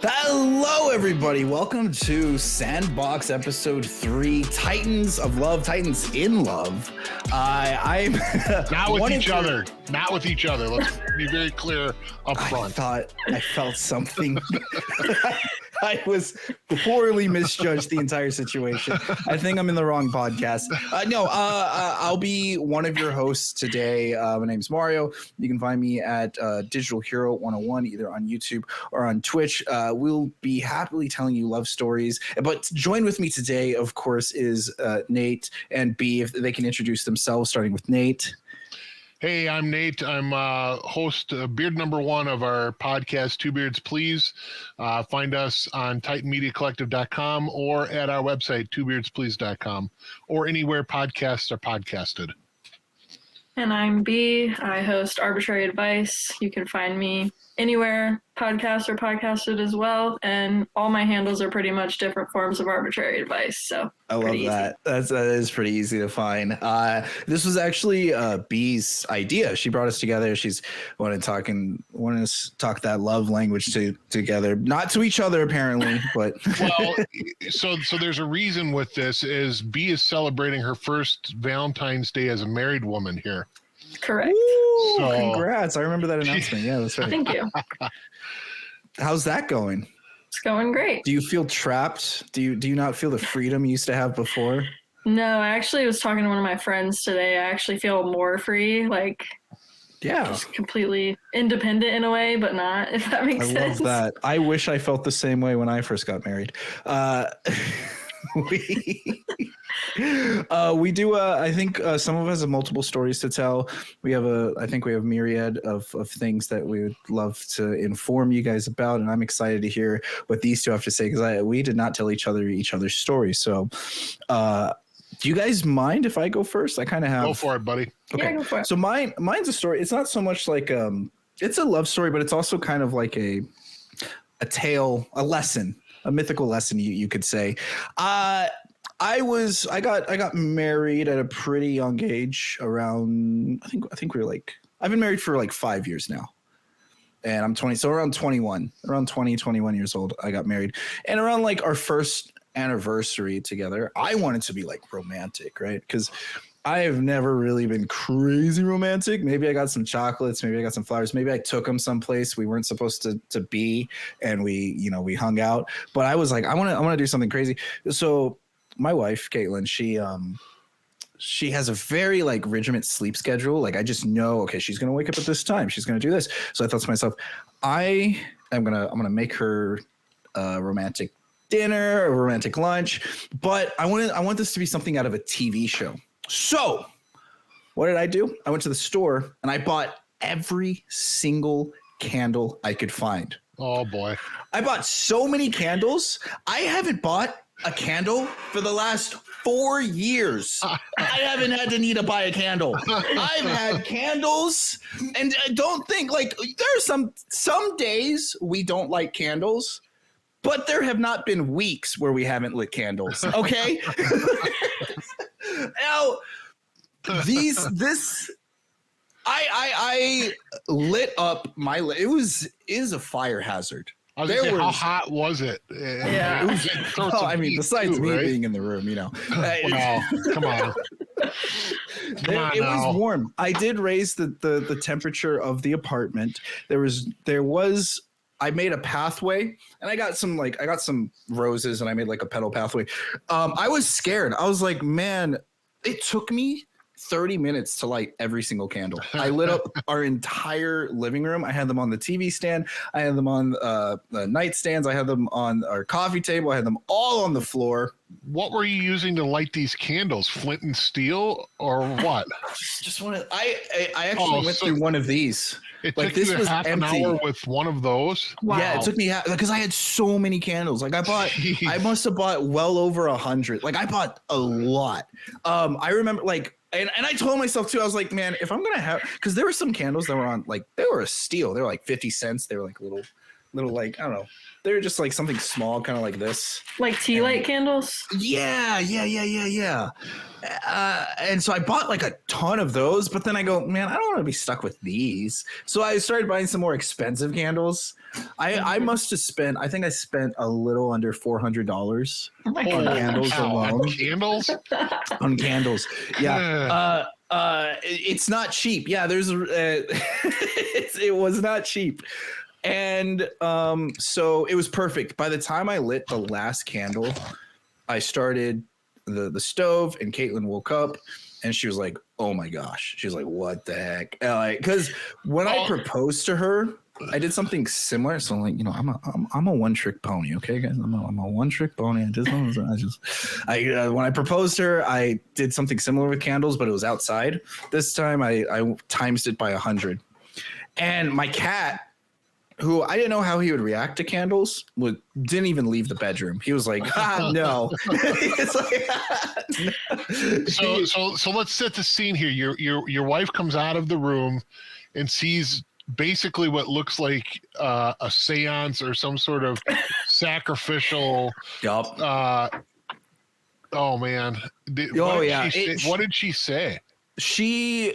Hello, everybody. Welcome to Sandbox Episode 3, Titans of Love, Titans in Love. I'm not with each other. Not with each other. Let's be very clear up front. I felt something. I was poorly misjudged the entire situation. I think I'm in the wrong podcast. I'll be one of your hosts today. My name's Mario. You can find me at Digital Hero 101, either on YouTube or on Twitch. We'll be happily telling you love stories. But join with me today, of course, is Nate and B, if they can introduce themselves, starting with Nate. Hey, I'm Nate. I'm host, beard number one of our podcast, Two Beards Please. Find us on TitanMediaCollective.com or at our website, TwoBeardsPlease.com, or anywhere podcasts are podcasted. And I'm B. I host Arbitrary Advice. You can find me anywhere podcasts are podcasted as well. And all my handles are pretty much different forms of arbitrary advice. So I love that. That is pretty easy to find. This was actually B's idea. She brought us together. She's wanted us to talk that love language together, not to each other apparently, but well, so there's a reason with this is B is celebrating her first Valentine's Day as a married woman here. Correct. Ooh, congrats. I remember that announcement. Yeah, that's right. Thank you. How's that going? It's going great. Do you feel trapped? Do you not feel the freedom you used to have before? No, I actually was talking to one of my friends today. I actually feel more free, just completely independent in a way, but not, if that makes sense. I love that. I wish I felt the same way when I first got married. We do. I think some of us have multiple stories to tell. I think we have myriad of things that we would love to inform you guys about, and I'm excited to hear what these two have to say because we did not tell each other's stories. So, do you guys mind if I go first? I kind of have. Go for it, buddy. Okay. Yeah, go for it. So mine's a story. It's not so much like it's a love story, but it's also kind of like a tale, a lesson. A mythical lesson, you could say. I got married at a pretty young age. Around I think we were I've been married for 5 years now, and I'm 20. So around 21 years old, I got married, and around our first anniversary together, I wanted to be romantic, right? Because I have never really been crazy romantic. Maybe I got some chocolates. Maybe I got some flowers. Maybe I took them someplace we weren't supposed to be, and we hung out. But I was like, I want to do something crazy. So my wife, Caitlin, she has a very regiment sleep schedule. I just know, okay, she's gonna wake up at this time. She's gonna do this. So I thought to myself, I'm gonna make her a romantic dinner, a romantic lunch. But I want this to be something out of a TV show. So what did I do? I went to the store and I bought every single candle I could find. Oh boy. I bought so many candles. I haven't bought a candle for the last 4 years. I haven't had to need to buy a candle. I've had candles, and don't think there are some days we don't light candles, but there have not been weeks where we haven't lit candles. Okay. Now, I lit up my. It is a fire hazard. How hot was it? Yeah. It was, besides me being in the room, come on. It was warm. I did raise the temperature of the apartment. I made a pathway, and I got some roses, and I made a petal pathway. I was scared. I was like, man, it took me 30 minutes to light every single candle. I lit up our entire living room. I had them on the TV stand. I had them on the nightstands. I had them on our coffee table. I had them all on the floor. What were you using to light these candles? Flint and steel or what? Just one. I actually went through one of these. It took you half an hour with one of those? Wow. Yeah, it took me because I had so many candles. I must have bought well over 100. I bought a lot. I remember and I told myself too, I was like, man, if I'm going to have, because there were some candles that were on, they were a steal. They were 50 cents. They were little I don't know. They were just something small, kind of like this. Like tea light candles? Yeah. And so I bought like a ton of those, but then I go, man, I don't want to be stuck with these. So I started buying some more expensive candles. I must have spent, I think I spent a little under $400 Oh my on God. candles alone. Candles? On candles. Yeah. It's not cheap. Yeah. There's, it was not cheap. And so it was perfect. By the time I lit the last candle, I started the stove, and Caitlin woke up and she was like, oh my gosh. She was like, what the heck? Because when I proposed to her, I did something similar. So like, I'm a one-trick pony. Okay, guys, I'm a one-trick pony. When I proposed to her, I did something similar with candles, but it was outside. This time I times it by 100. And my cat, who I didn't know how he would react to candles, didn't even leave the bedroom. He was like, no. It's like, So let's set the scene here. Your wife comes out of the room and sees basically what looks like a seance or some sort of sacrificial. Yup. Oh man. What did she say? I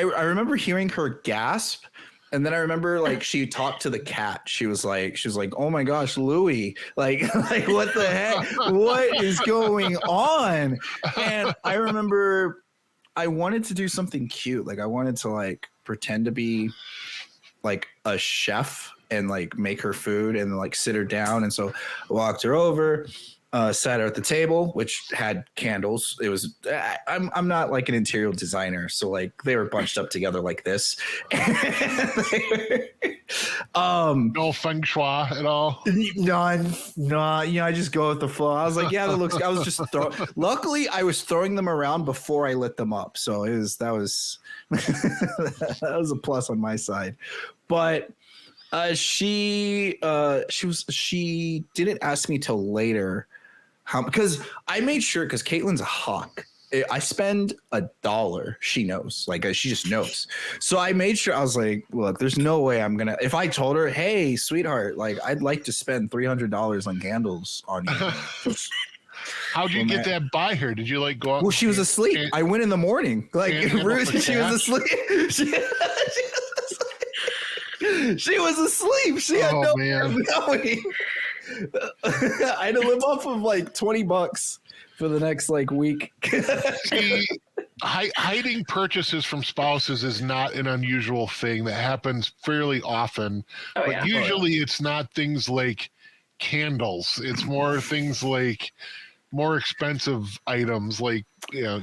remember hearing her gasp. And then I remember like she talked to the cat. She was like, oh my gosh, Louie, like what the heck? What is going on? And I remember I wanted to do something cute. Like I wanted to like pretend to be like a chef and like make her food and like sit her down. And so I walked her over, sat her at the table, which had candles. It was, I'm not like an interior designer. So like they were bunched up together like this. No feng shui at all. No, I just go with the flow. I was like, yeah, that looks, I was just luckily I was throwing them around before I lit them up. So that was a plus on my side. But she didn't ask me till later because I made sure, because Caitlin's a hawk. I spend $1. She knows, like she just knows. So I made sure, I was like, look, there's no way I'm gonna, if I told her, hey, sweetheart, like I'd like to spend $300 on candles on you. How'd you get that by her? Did you like go out? Well, she was asleep. I went in the morning. Like she was asleep. She was asleep. She had no way of knowing. I had to live off of like $20 for the next like week. See, hiding purchases from spouses is not an unusual thing that happens fairly often. But usually it's not things like candles. It's more things like more expensive items like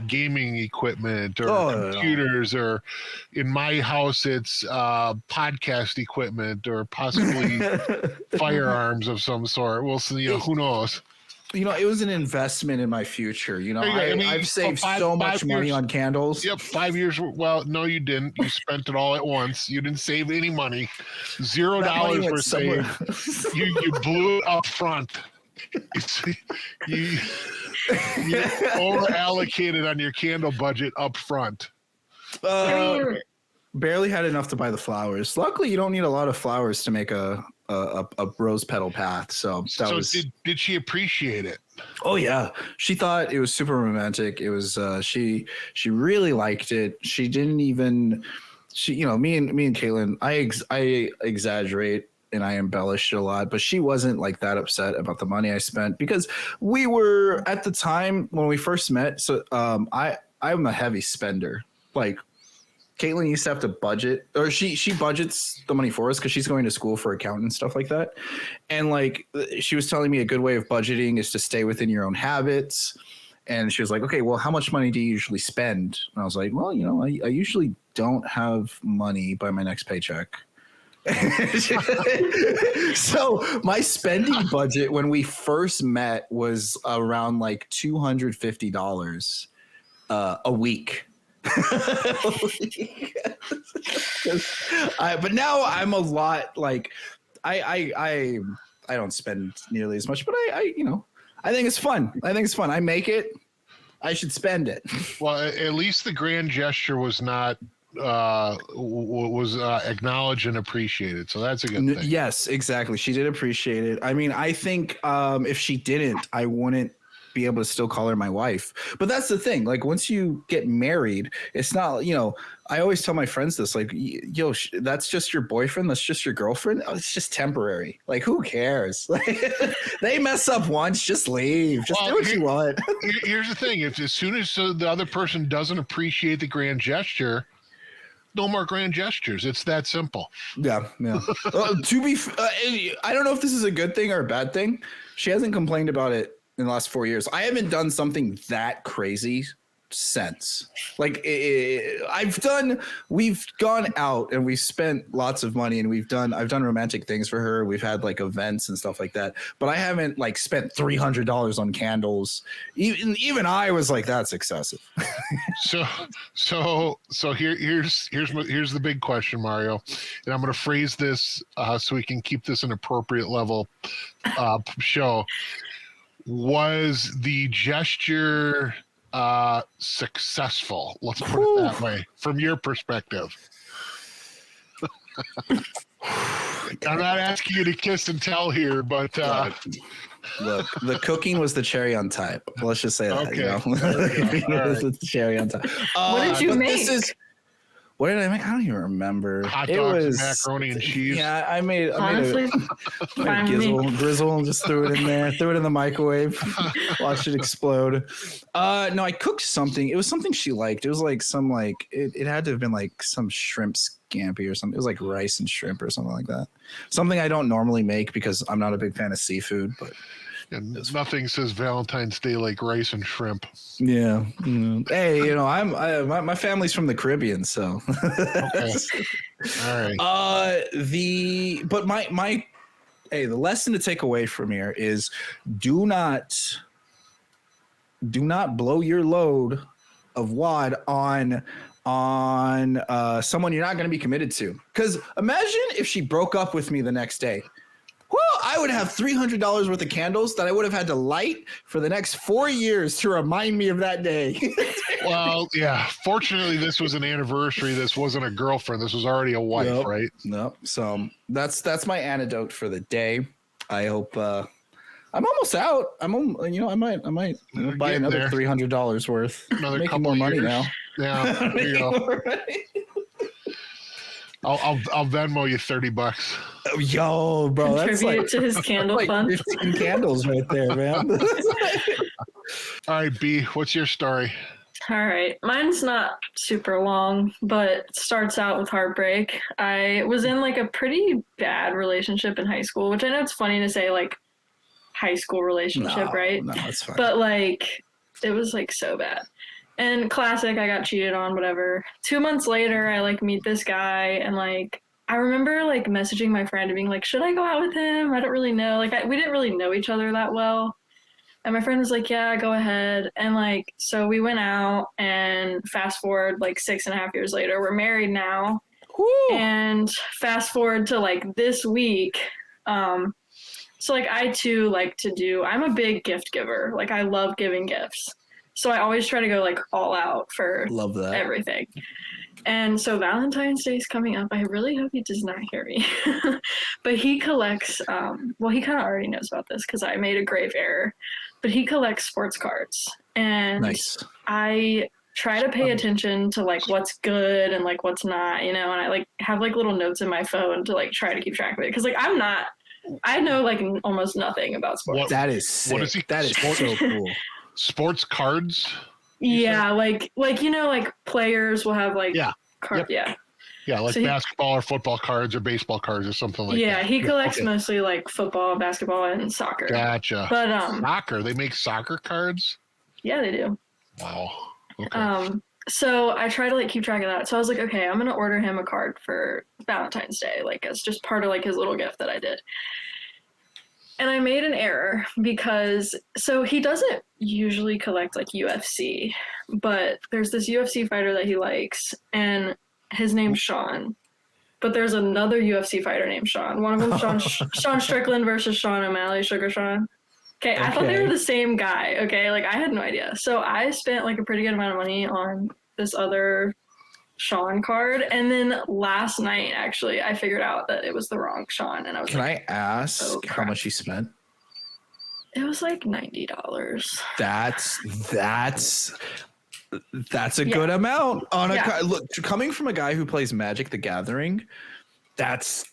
gaming equipment or computers, or in my house it's podcast equipment or possibly firearms of some sort. We'll see. Who knows? It was an investment in my future. I've saved so much money on candles. Yep, 5 years. Well, no, you didn't. You spent it all at once. You didn't save any money. $0 were saved. You blew it up front. You over allocated on your candle budget up front. Barely had enough to buy the flowers. Luckily, you don't need a lot of flowers to make a rose petal path. So did she appreciate it? Oh yeah, she thought it was super romantic. It was she really liked it. She didn't even me and Caitlin. I exaggerate and I embellished it a lot, but she wasn't like that upset about the money I spent because we were at the time when we first met. So I'm a heavy spender. Like Caitlin used to have to budget, or she budgets the money for us because she's going to school for accounting and stuff like that. And like she was telling me a good way of budgeting is to stay within your own habits. And she was like, okay, well, how much money do you usually spend? And I was like, well, I usually don't have money by my next paycheck. So my spending budget when we first met was around like $250 a week. But now I'm a lot like I don't spend nearly as much, but I think it's fun. I make it. I should spend it. Well, at least the grand gesture was not acknowledged and appreciated, so that's a good thing. Yes, exactly. She did appreciate it. I mean, I think if she didn't, I wouldn't be able to still call her my wife. But that's the thing. Like once you get married, it's not, I always tell my friends this, like, yo, that's just your boyfriend. That's just your girlfriend. Oh, it's just temporary. Like, who cares? Like, they mess up once, just leave. Just do what you want. Here's the thing. If as soon as the other person doesn't appreciate the grand gesture, no more grand gestures. It's that simple. Yeah. I don't know if this is a good thing or a bad thing. She hasn't complained about it in the last 4 years. I haven't done something that crazy since. Like we've gone out and we've spent lots of money and I've done romantic things for her. We've had like events and stuff like that, but I haven't like spent $300 on candles. Even I was like, that's excessive. So here's the big question, Mario, and I'm going to phrase this so we can keep this an appropriate level show. Was the gesture successful? Let's put it that way, from your perspective. I'm not asking you to kiss and tell here, but look, the cooking was the cherry on top. Let's just say that. Okay. It was the cherry on top. What did you make? What did I make? I don't even remember. Hot dogs and macaroni and cheese. Yeah, I made Honestly, a grizzle and just threw it in there. Threw it in the microwave. Watched it explode. No, I cooked something. It was something she liked. It was like it had to have been like some shrimp scampi or something. It was like rice and shrimp or something like that. Something I don't normally make because I'm not a big fan of seafood, but. And nothing says Valentine's Day like rice and shrimp. Yeah. Hey, my family's from the Caribbean, so. Okay. All right. The lesson to take away from here is do not blow your load of wad on someone you're not going to be committed to. Because imagine if she broke up with me the next day. Well, I would have $300 worth of candles that I would have had to light for the next 4 years to remind me of that day. Well, yeah. Fortunately, this was an anniversary. This wasn't a girlfriend. This was already a wife, right? Nope. So that's my antidote for the day. I hope I'm almost out. I might buy another $300 worth. Another making couple more money years. now. Yeah, there you go. I'll Venmo you $30. Yo, bro, that's contribute to his candle fund. 15 candles right there, man. All right, B, what's your story? All right. Mine's not super long, but it starts out with heartbreak. I was in like a pretty bad relationship in high school, which I know it's funny to say like high school relationship, right? No, it's fine. But like it was like so bad. And classic, I got cheated on, whatever. 2 months later, I like meet this guy and like I remember like messaging my friend and being like, should I go out with him? I don't really know. Like we didn't really know each other that well. And my friend was like, yeah, go ahead. And like, so we went out and fast forward like 6.5 years later, we're married now. Woo. And fast forward to like this week. So like I too like I'm a big gift giver. Like I love giving gifts. So I always try to go like all out for Love that. everything. And so Valentine's Day is coming up. I really hope he does not hear me. But he collects, he kind of already knows about this because I made a grave error. But he collects sports cards. And Nice. I try to pay attention to like what's good and like what's not, and I like have like little notes in my phone to like try to keep track of it. Because like I know like almost nothing about sports. That is sick. What is he? That is so cool. Sports cards? Yeah, like players will have like cards. Yep. Yeah. Yeah, like So basketball or football cards or baseball cards or something like that. Yeah, he collects Okay. mostly like football, basketball, and soccer. Gotcha. But Soccer? They make soccer cards? yeah, they do. Wow. Okay. So I try to like keep track of that. So I was like, okay, I'm gonna order him a card for Valentine's Day, like as just part of like his little gift that I did. And I made an error because so he doesn't usually collect like UFC, but there's this UFC fighter that he likes, and his name's Sean. But there's another UFC fighter named Sean. One of them, Sean Strickland versus Sean O'Malley, Sugar Sean. Okay, I thought they were the same guy. Okay, like I had no idea. So I spent like a pretty good amount of money on this other Sean card, and then last night actually I figured out that it was the wrong Sean, and I was Can like, I ask oh, how crap. much he spent? It was like $90. That's a good amount on a look. Coming from a guy who plays Magic: The Gathering, that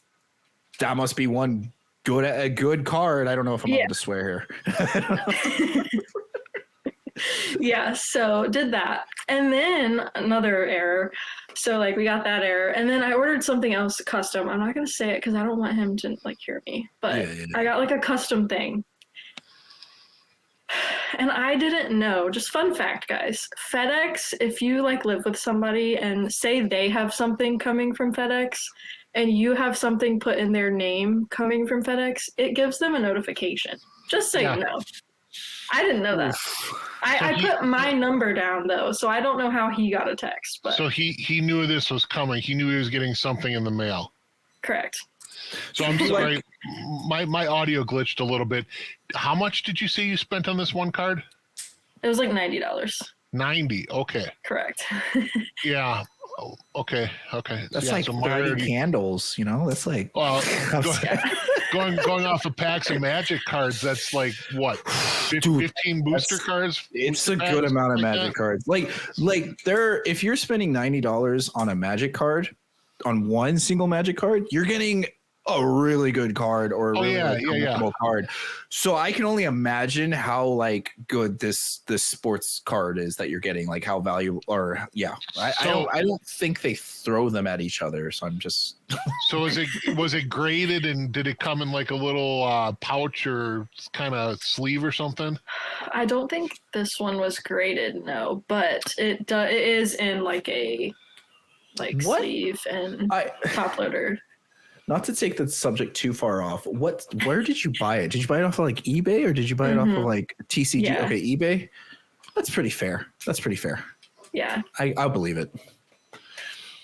must be one a good card. I don't know if I'm allowed to swear here. Yeah, so did that. And then another error. So like we got that error. And then I ordered something else custom. I'm not going to say it because I don't want him to like hear me. But I got like a custom thing. And I didn't know, just fun fact, guys, FedEx, if you like live with somebody and say they have something coming from FedEx and you have something put in their name coming from FedEx, it gives them a notification. Just so you know. I didn't know that. I put my number down though, so I don't know how he got a text. But so he knew this was coming. He knew he was getting something in the mail. Correct. So I'm sorry, my audio glitched a little bit. How much did you say you spent on this one card? It was like $90. 90. Okay. Correct. Yeah. Okay. That's like 30 candles, you know? That's like going off of packs of Magic cards, that's like what? 15 booster cards? It's a good amount of Magic cards. Like if you're spending $90 on a Magic card, on one single Magic card, you're getting a really good card or a really card. So I can only imagine how like good this sports card is that you're getting, like how valuable or I don't think they throw them at each other. So I'm just So was it graded and did it come in like a little pouch or kind of sleeve or something? I don't think this one was graded, no, but it is in like a sleeve and top loader. Not to take the subject too far off, where did you buy it? Did you buy it off of like eBay or did you buy it off of like TCG? Yeah. Okay, eBay. That's pretty fair. Yeah. I'll believe it.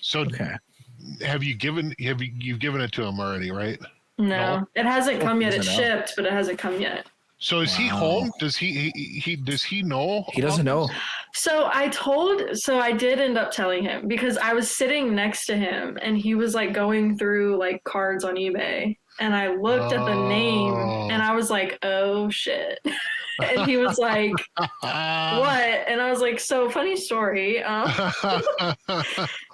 So have you given it to him already, right? No. It hasn't come yet. It's shipped, but it hasn't come yet. So is he home? Does he know? He doesn't know. So I did end up telling him because I was sitting next to him and he was like going through like cards on eBay and I looked at the name and I was like, oh shit. And he was like, what? And I was like, so funny story.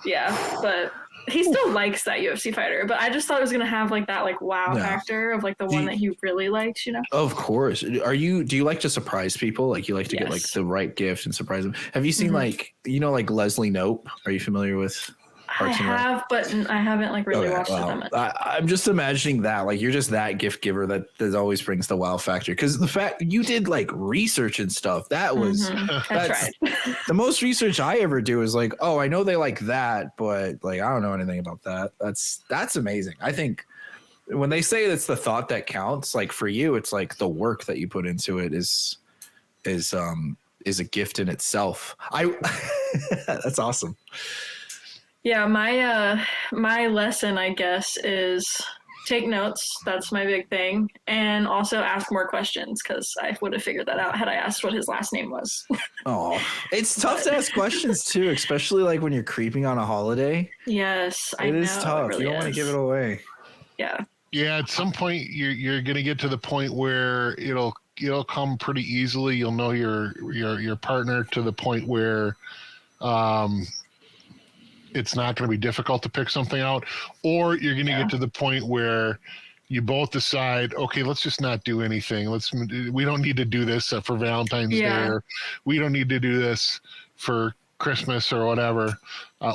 Yeah, but he still likes that UFC fighter, but I just thought it was gonna have like that like wow factor of like the one that he really likes, you know? Of course. Do you like to surprise people? Like you like to get like the right gift and surprise them? Have you seen like Leslie Knope? Are you familiar with? I have, but I haven't like really watched them. I'm just imagining that like you're just that gift giver that always brings the wow factor. Because the fact you did like research and stuff, that's right. The most research I ever do is like, oh, I know they like that, but like I don't know anything about that. That's amazing. I think when they say it's the thought that counts, like for you, it's like the work that you put into it is a gift in itself. That's awesome. Yeah, my lesson, I guess, is take notes. That's my big thing. And also ask more questions because I would have figured that out had I asked what his last name was. Oh, it's tough to ask questions too, especially like when you're creeping on a holiday. Yes, I know. It is tough. Really you don't want to give it away. Yeah. Yeah, at some point you're going to get to the point where it'll come pretty easily. You'll know your partner to the point where it's not going to be difficult to pick something out, or you're going to get to the point where you both decide, okay, let's just not do anything. We don't need to do this for Valentine's Day, or we don't need to do this for Christmas or whatever.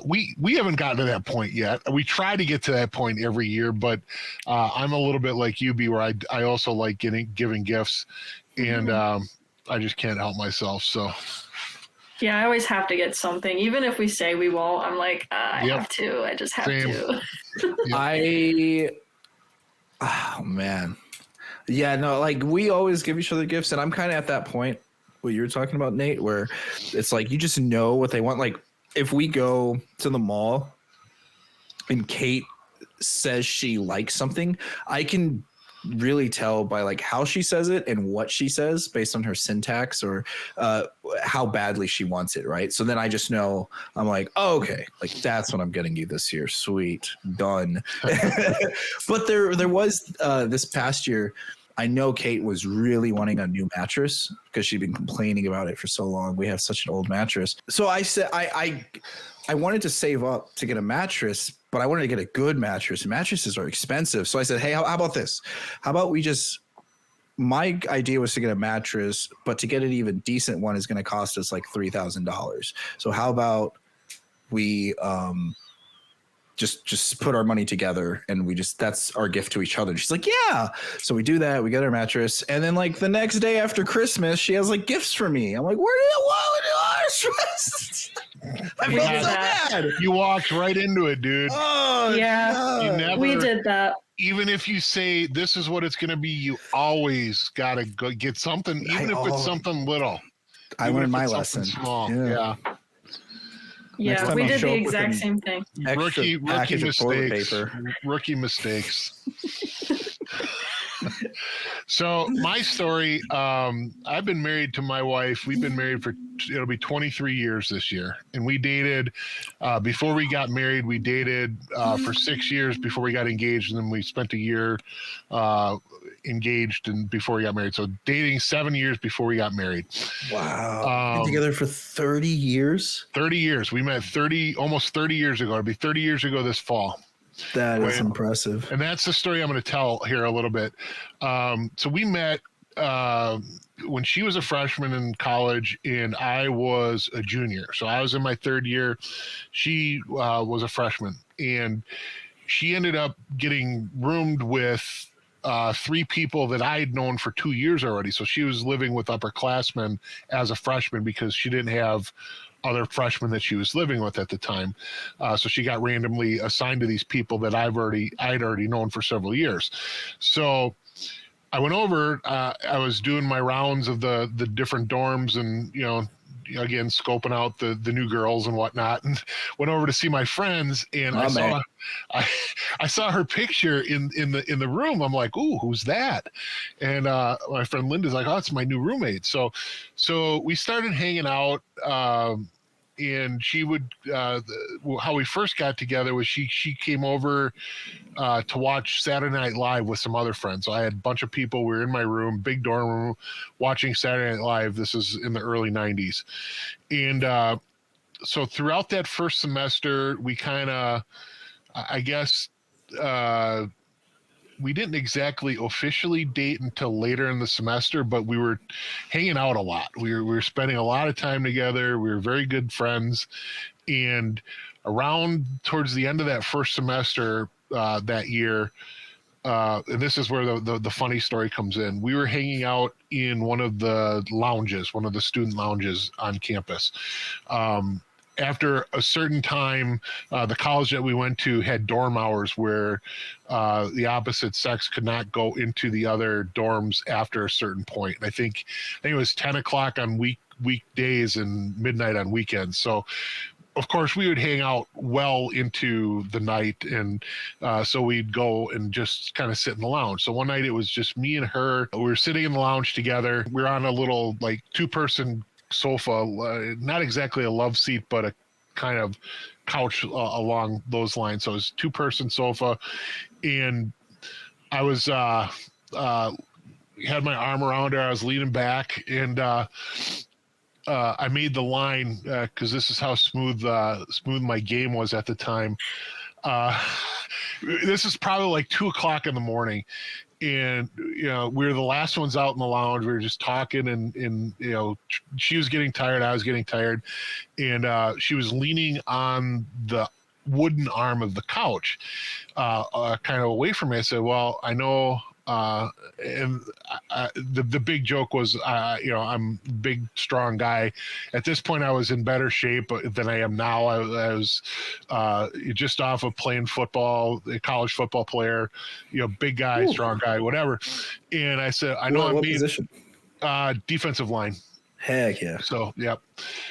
We haven't gotten to that point yet. We try to get to that point every year, but I'm a little bit like you, B, where I also like giving gifts, and I just can't help myself. So. Yeah, I always have to get something. Even if we say we won't, I'm like, I have to. I just have to. Oh, man. Yeah, no, like we always give each other gifts. And I'm kind of at that point, what you were talking about, Nate, where it's like you just know what they want. Like if we go to the mall and Kate says she likes something, I can really tell by like how she says it and what she says based on her syntax or how badly she wants it, right? So then I just know, I'm like, oh, okay, like that's what I'm getting you this year. Sweet, done. But there was this past year, I know Kate was really wanting a new mattress because she'd been complaining about it for so long. We have such an old mattress. So I said, I wanted to save up to get a mattress, but I wanted to get a good mattress. Mattresses are expensive. So I said, hey, how about this? How about we just, my idea was to get a mattress, but to get an even decent one is going to cost us like $3,000. So how about we just put our money together and that's our gift to each other. And she's like, yeah. So we do that. We get our mattress. And then like the next day after Christmas, she has like gifts for me. I'm like, where did I felt so bad. You walked right into it, dude. Oh, yeah. We did that. Even if you say this is what it's going to be, you always got to go get something, even if it's something little. I learned my lesson. Small. Yeah, we did the exact same thing. Rookie mistakes. Rookie mistakes. So my story, I've been married to my wife. We've been married it'll be 23 years this year. And we dated, before we got married, we dated for 6 years before we got engaged. And then we spent a year engaged and before we got married. So dating 7 years before we got married. Wow. Been together for 30 years? 30 years. We met almost 30 years ago. It'll be 30 years ago this fall. That is impressive. And that's the story I'm going to tell here a little bit. So we met when she was a freshman in college and I was a junior. So I was in my third year. She was a freshman. And she ended up getting roomed with 3 people that I had known for 2 years already. So she was living with upperclassmen as a freshman because she didn't have other freshmen that she was living with at the time. So she got randomly assigned to these people that I'd already known for several years. So I went over, I was doing my rounds of the different dorms and, again, scoping out the new girls and whatnot, and went over to see my friends, and I saw her picture in the room. I'm like, ooh, who's that? And my friend Linda's like, oh, it's my new roommate. So we started hanging out. And she would, how we first got together was she came over to watch Saturday Night Live with some other friends. So I had a bunch of people. We were in my room, big dorm room, watching Saturday Night Live. This is in the early 90s. And so throughout that first semester, we kind of, I guess, we didn't exactly officially date until later in the semester, but we were hanging out a lot. We were spending a lot of time together. We were very good friends. And around towards the end of that first semester that year, and this is where the funny story comes in. We were hanging out in one of the lounges, one of the student lounges on campus. After a certain time, the college that we went to had dorm hours where the opposite sex could not go into the other dorms after a certain point. I think it was 10 o'clock on weekdays and midnight on weekends. So, of course, we would hang out well into the night, and so we'd go and just kind of sit in the lounge. So one night it was just me and her. We were sitting in the lounge together. We were on a little like 2-person sofa, not exactly a love seat, but a kind of couch along those lines. So it was 2-person sofa, and I was had my arm around her. I was leaning back, and I made the line because this is how smooth my game was at the time. This is probably like 2 o'clock in the morning. And, we were the last ones out in the lounge. We were just talking and she was getting tired. I was getting tired. And she was leaning on the wooden arm of the couch, kind of away from me. I said, well, I know. And the big joke was, I'm a big, strong guy. At this point, I was in better shape than I am now. I was just off of playing football, a college football player, big guy, Ooh. Strong guy, whatever. And I said, I know what position? Defensive line. Heck yeah. So, yep.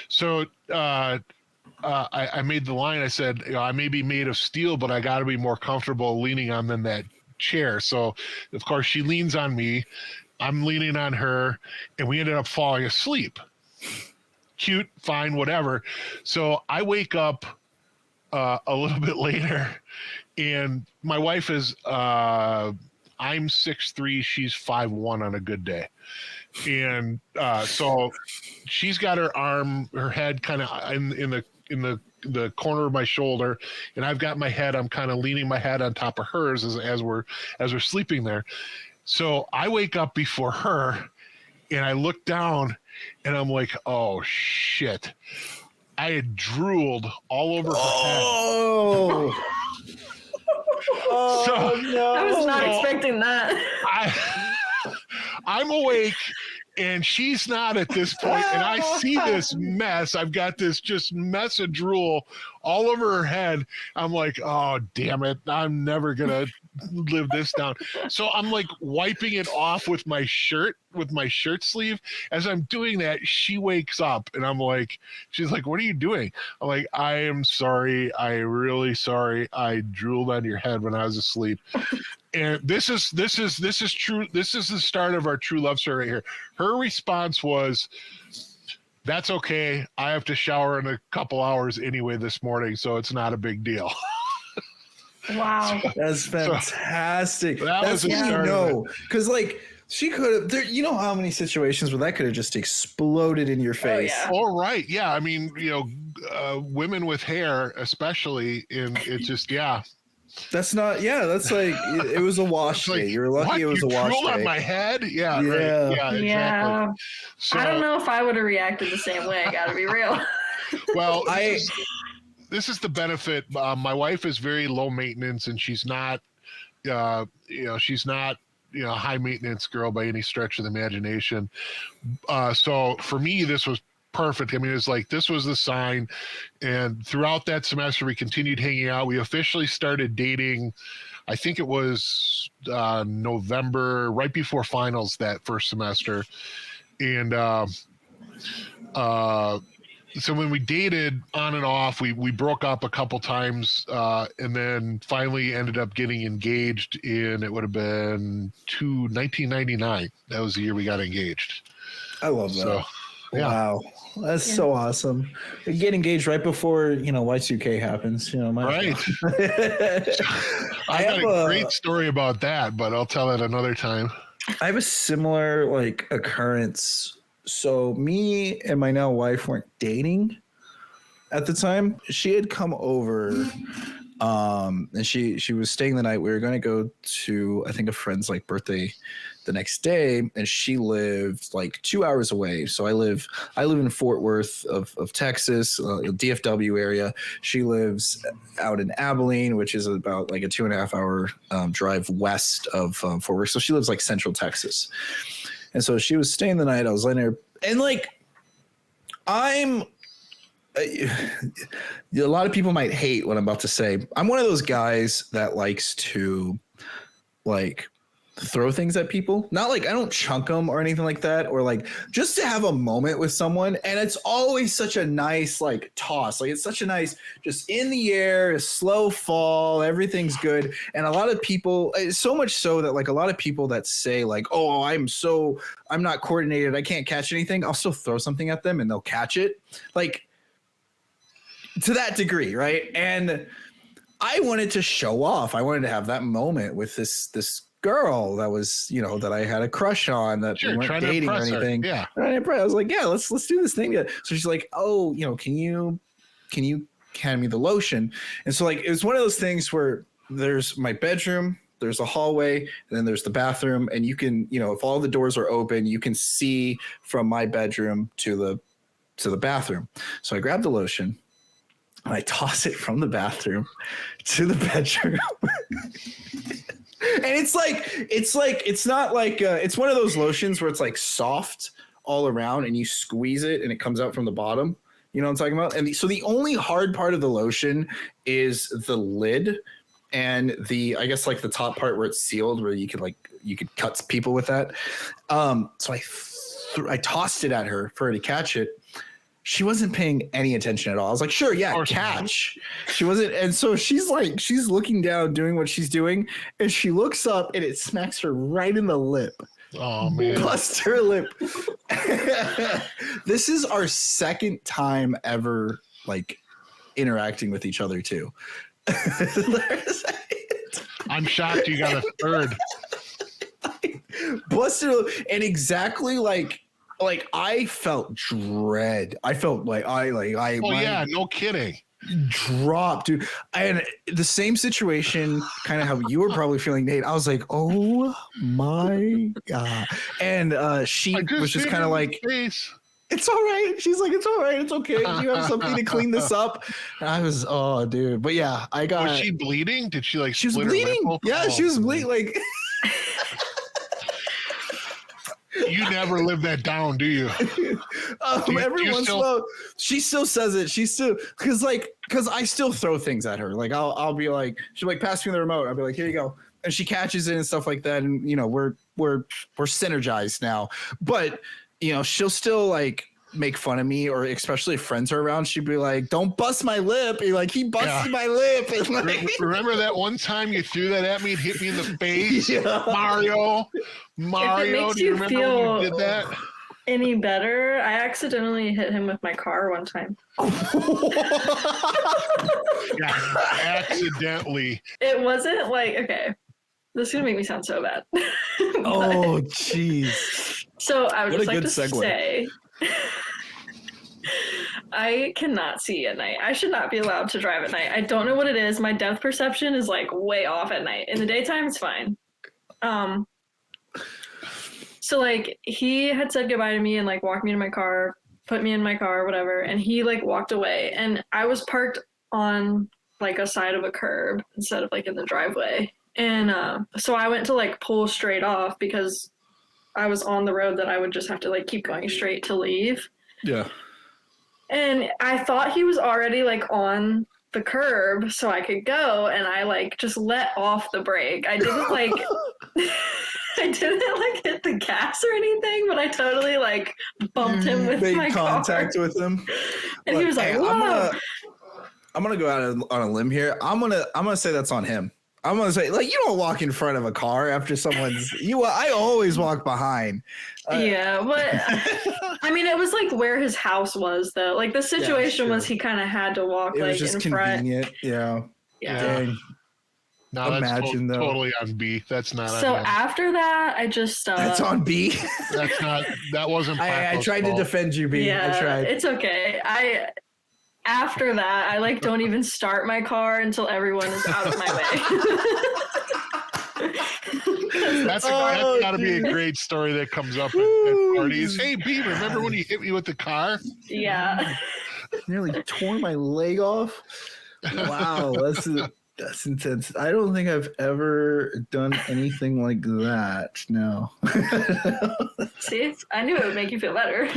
So, I made the line. I said, I may be made of steel, but I got to be more comfortable leaning on than that chair. So of course she leans on me, I'm leaning on her, and we ended up falling asleep. Cute, fine, whatever. So I wake up a little bit later, and my wife is on I'm 6'3", she's 5'1" on a good day. And so she's got her head kind of in the corner of my shoulder, and I've got my head, I'm kind of leaning my head on top of hers as we're sleeping there. So I wake up before her, and I look down, and I'm like, oh shit. I had drooled all over her head. Oh, So, no. I was not expecting that. I'm awake, and she's not at this point, and I see this mess. I've got this just mess of drool all over her head. I'm like, oh, damn it. I'm never going to live this down. So I'm like wiping it off with my shirt sleeve. As I'm doing that, she wakes up, and she's like, what are you doing? I'm like, I am sorry. I'm really sorry. I drooled on your head when I was asleep. And this is true. This is the start of our true love story right here. Her response was, that's okay. I have to shower in a couple hours anyway this morning, so it's not a big deal. Wow. That's fantastic. That's what you know. Because, like, she could have, you know how many situations where that could have just exploded in your face. yeah. All right. Yeah. I mean, women with hair, especially, and it's just, yeah. That's not, that's like, it was a wash day. You're lucky what? it was You on drooled my head? Yeah. Yeah. Right. Yeah, exactly. Yeah. So, I don't know if I would have reacted the same way. I gotta be real. Well, this is the benefit. My wife is very low maintenance, and she's not, she's not, a high maintenance girl by any stretch of the imagination. So for me, this was perfect. I mean, it's like, this was the sign. And throughout that semester, we continued hanging out. We officially started dating, I think it was November, right before finals that first semester. And so when we dated on and off, we broke up a couple times, and then finally ended up getting engaged in, it would have been 1999. That was the year we got engaged. I love that. So, yeah. Wow. That's so awesome. You get engaged right before, Y2K happens. Right. I got a great story about that, but I'll tell it another time. I have a similar occurrence. So me and my now wife weren't dating at the time. She had come over, and she was staying the night. We were going to go to, I think, a friend's birthday the next day, and she lived 2 hours away. So I live in Fort Worth of Texas, DFW area. She lives out in Abilene, which is about a 2.5 hour drive west of Fort Worth. So she lives central Texas. And so she was staying the night. I was letting her, and a lot of people might hate what I'm about to say. I'm one of those guys that likes to throw things at people. Not I don't chunk them or anything like that, or just to have a moment with someone. And it's always such a nice toss. It's such a nice, just in the air, a slow fall, everything's good. And a lot of people, so much so that a lot of people that say oh, I'm not coordinated, I can't catch anything, I'll still throw something at them and they'll catch it. To that degree, right? And I wanted to show off. I wanted to have that moment with this girl that was, that I had a crush on, that we weren't dating or anything. Yeah. I was like, yeah, let's do this thing. So she's like, oh, can you hand me the lotion? And so it was one of those things where there's my bedroom, there's a hallway, and then there's the bathroom. And you can, if all the doors are open, you can see from my bedroom to the bathroom. So I grabbed the lotion and I toss it from the bathroom to the bedroom. And it's one of those lotions where it's soft all around and you squeeze it and it comes out from the bottom. You know what I'm talking about? And so the only hard part of the lotion is the lid and I guess the top part where it's sealed, where you could cut people with that. So I tossed it at her for her to catch it. She wasn't paying any attention at all. I was like, sure, yeah, catch. She wasn't. And so she's looking down, doing what she's doing. And she looks up and it smacks her right in the lip. Oh, man. Bust her lip. This is our second time ever interacting with each other too. I'm shocked you got a third. busted, and exactly like I felt dread. I felt like yeah, no kidding. Dropped, dude. And the same situation, kind of how you were probably feeling, Nate. I was like, oh my god. And she was just kind of like, it's all right. She's like, it's all right. It's okay. Do you have something to clean this up? And I was, oh, dude. But yeah, I got. Was she bleeding? Did she like? She was bleeding. Yeah, she was bleeding. Like. You never live that down, do you? Every once in a while, she still says it. She still because I still throw things at her. Like I'll be like, she'll like pass me the remote. I'll be like, here you go, and she catches it and stuff like that. And we're synergized now. But she'll still like make fun of me, or especially if friends are around, she'd be like, don't bust my lip. You're like, he busted my lip. And like, remember that one time you threw that at me and hit me in the face? Yeah. Mario, do you remember when you did that? Any better? I accidentally hit him with my car one time. Yeah, accidentally. It wasn't like, okay, this is gonna make me sound so bad. Oh jeez. So I would just like to say, I cannot see at night. I should not be allowed to drive at night. I don't know what it is. My depth perception is like way off at night. In the daytime, it's fine. So like he had said goodbye to me and like walked me to my car, put me in my car, whatever, and he like walked away. And I was parked on like a side of a curb instead of like in the driveway. And so I went to like pull straight off because I was on the road that I would just have to like keep going straight to leave. Yeah. And I thought he was already like on the curb so I could go, and I like just let off the brake. I didn't like hit the gas or anything, but I totally like bumped him with my car. Made contact with him. And he was like, whoa. I'm gonna go out on a limb here. I'm gonna say that's on him. I'm gonna say, like, you don't walk in front of a car after someone's. I always walk behind. Yeah, but I mean, it was like where his house was, though. Like the situation was, he kind of had to walk like in front. It was just convenient. Yeah. Dang. No, that's totally on B. That's not. So after that, I just. That's on B. That's not. That wasn't. I tried to defend you, B. Yeah, I tried. It's okay. After that, I like don't even start my car until everyone is out of my way. That's got to be a great story that comes up at parties. Hey, B, remember when you hit me with the car? Yeah. Nearly tore my leg off. Wow, that's intense. I don't think I've ever done anything like that. No. See, I knew it would make you feel better.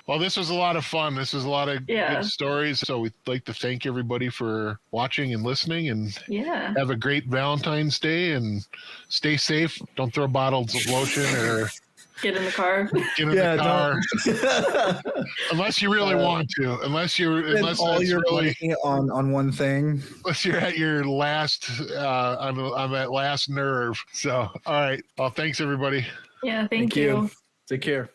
Well, this was a lot of fun. This was a lot of good stories. So we'd like to thank everybody for watching and listening, and have a great Valentine's Day, and stay safe. Don't throw bottles of lotion or get in the car. Get in the car. Unless you really want to. Unless all you're really on one thing. Unless you're at your last on that last nerve. So all right. Well, thanks everybody. Yeah, thank you. Take care.